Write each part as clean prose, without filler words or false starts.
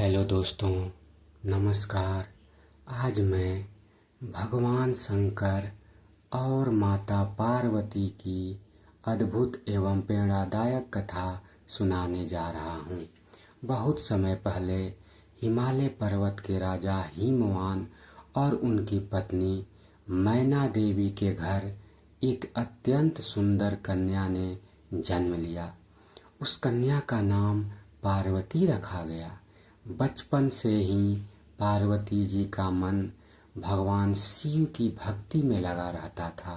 Hello दोस्तों, नमस्कार। आज मैं भगवान शंकर और माता पार्वती की अद्भुत एवं प्रेरणादायक कथा सुनाने जा रहा हूँ। बहुत समय पहले हिमालय पर्वत के राजा हिमवान और उनकी पत्नी मैना देवी के घर एक अत्यंत सुंदर कन्या ने जन्म लिया। उस कन्या का नाम पार्वती रखा गया। बचपन से ही पार्वती जी का मन भगवान शिव की भक्ति में लगा रहता था।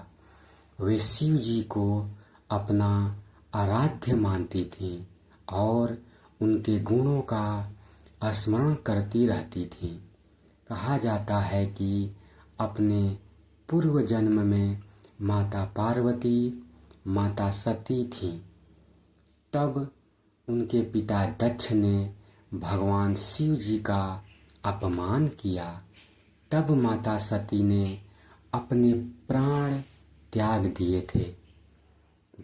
वे शिव जी को अपना आराध्य मानती थीं और उनके गुणों का स्मरण करती रहती थीं। कहा जाता है कि अपने पूर्व जन्म में माता पार्वती माता सती थीं। तब उनके पिता दक्ष ने भगवान शिव जी का अपमान किया। तब माता सती ने अपने प्राण त्याग दिए थे।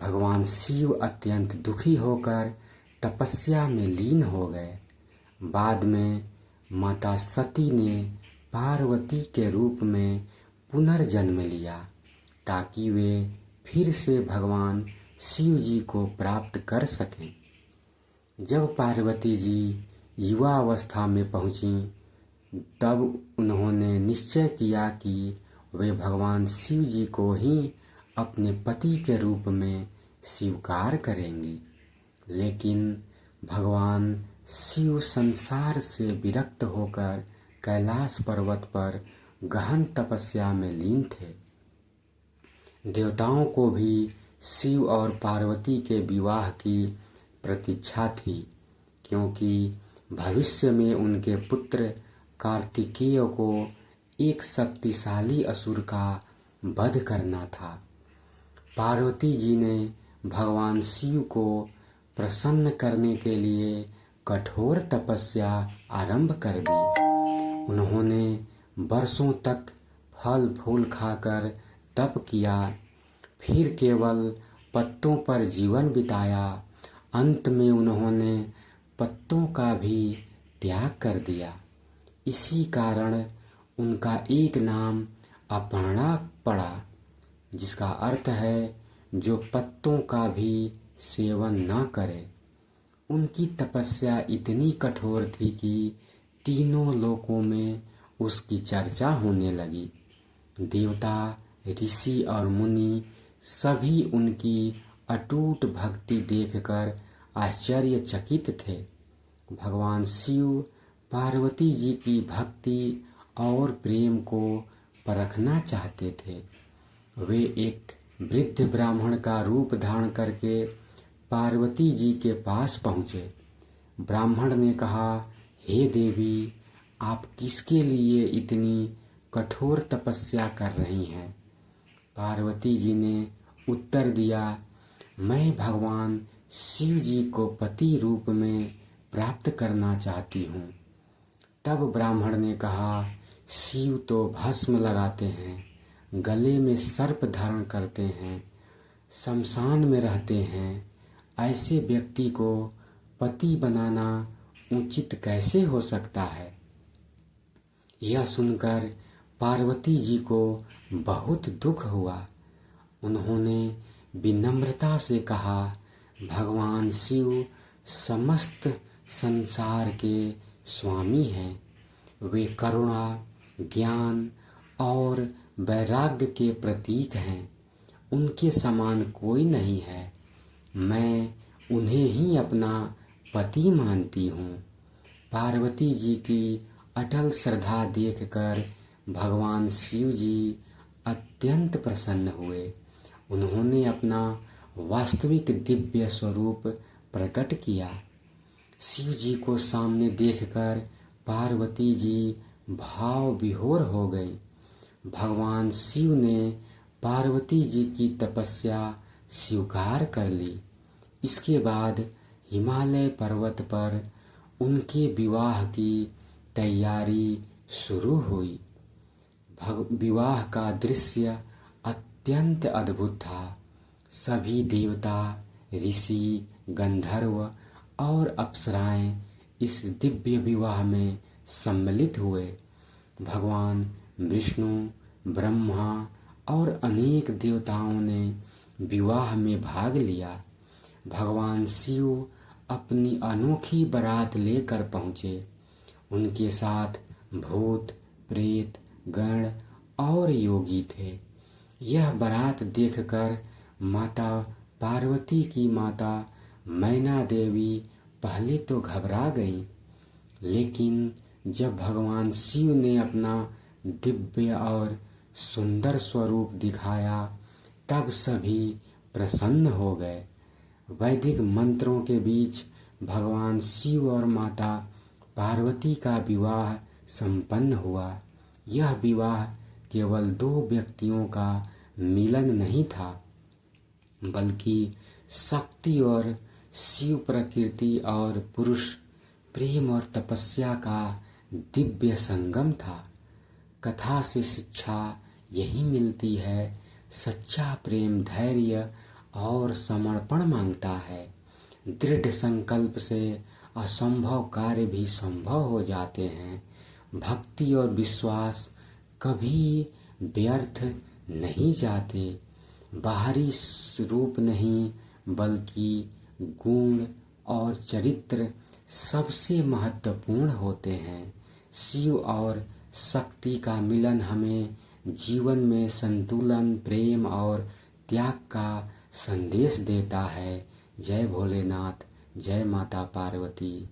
भगवान शिव अत्यंत दुखी होकर तपस्या में लीन हो गए। बाद में माता सती ने पार्वती के रूप में पुनर्जन्म लिया ताकि वे फिर से भगवान शिव जी को प्राप्त कर सकें। जब पार्वती जी युवा अवस्था में पहुंची, तब उन्होंने निश्चय किया कि वे भगवान शिव जी को ही अपने पति के रूप में स्वीकार करेंगी। लेकिन भगवान शिव संसार से विरक्त होकर कैलाश पर्वत पर गहन तपस्या में लीन थे। देवताओं को भी शिव और पार्वती के विवाह की प्रतीक्षा थी, क्योंकि भविष्य में उनके पुत्र कार्तिकेय को एक शक्तिशाली असुर का वध करना था। पार्वती जी ने भगवान शिव को प्रसन्न करने के लिए कठोर तपस्या आरंभ कर दी। उन्होंने वर्षों तक फल फूल खाकर तप किया, फिर केवल पत्तों पर जीवन बिताया। अंत में उन्होंने पत्तों का भी त्याग कर दिया। इसी कारण उनका एक नाम अपर्णा पड़ा, जिसका अर्थ है जो पत्तों का भी सेवन न करे। उनकी तपस्या इतनी कठोर थी कि तीनों लोकों में उसकी चर्चा होने लगी। देवता, ऋषि और मुनि सभी उनकी अटूट भक्ति देखकर आश्चर्यचकित थे। भगवान शिव पार्वती जी की भक्ति और प्रेम को परखना चाहते थे। वे एक वृद्ध ब्राह्मण का रूप धारण करके पार्वती जी के पास पहुँचे। ब्राह्मण ने कहा, हे देवी, आप किसके लिए इतनी कठोर तपस्या कर रही हैं? पार्वती जी ने उत्तर दिया, मैं भगवान शिव जी को पति रूप में प्राप्त करना चाहती हूँ। तब ब्राह्मण ने कहा, शिव तो भस्म लगाते हैं, गले में सर्प धारण करते हैं, शमशान में रहते हैं। ऐसे व्यक्ति को पति बनाना उचित कैसे हो सकता है? यह सुनकर पार्वती जी को बहुत दुख हुआ। उन्होंने विनम्रता से कहा, भगवान शिव समस्त संसार के स्वामी हैं। वे करुणा, ज्ञान और वैराग्य के प्रतीक हैं। उनके समान कोई नहीं है। मैं उन्हें ही अपना पति मानती हूँ। पार्वती जी की अटल श्रद्धा देखकर भगवान शिव जी अत्यंत प्रसन्न हुए। उन्होंने अपना वास्तविक दिव्य स्वरूप प्रकट किया। शिव जी को सामने देखकर पार्वती जी भाव विभोर हो गई। भगवान शिव ने पार्वती जी की तपस्या स्वीकार कर ली। इसके बाद हिमालय पर्वत पर उनके विवाह की तैयारी शुरू हुई। विवाह का दृश्य अत्यंत अद्भुत था। सभी देवता, ऋषि, गंधर्व और अप्सराएं इस दिव्य विवाह में सम्मिलित हुए। भगवान विष्णु, ब्रह्मा और अनेक देवताओं ने विवाह में भाग लिया। भगवान शिव अपनी अनोखी बारात लेकर पहुँचे। उनके साथ भूत, प्रेत, गण और योगी थे। यह बारात देखकर माता पार्वती की माता मैना देवी पहले तो घबरा गईं, लेकिन जब भगवान शिव ने अपना दिव्य और सुंदर स्वरूप दिखाया तब सभी प्रसन्न हो गए। वैदिक मंत्रों के बीच भगवान शिव और माता पार्वती का विवाह संपन्न हुआ। यह विवाह केवल दो व्यक्तियों का मिलन नहीं था, बल्कि शक्ति और शिव, प्रकृति और पुरुष, प्रेम और तपस्या का दिव्य संगम था। कथा से शिक्षा यही मिलती है, सच्चा प्रेम धैर्य और समर्पण मांगता है। दृढ़ संकल्प से असंभव कार्य भी संभव हो जाते हैं। भक्ति और विश्वास कभी व्यर्थ नहीं जाते। बाहरी रूप नहीं, बल्कि गुण और चरित्र सबसे महत्वपूर्ण होते हैं। शिव और शक्ति का मिलन हमें जीवन में संतुलन, प्रेम और त्याग का संदेश देता है। जय भोलेनाथ, जय माता पार्वती।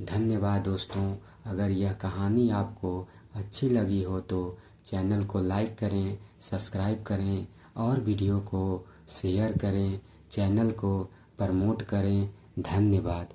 धन्यवाद दोस्तों। अगर यह कहानी आपको अच्छी लगी हो तो चैनल को लाइक करें, सब्सक्राइब करें और वीडियो को शेयर करें, चैनल को प्रमोट करें। धन्यवाद।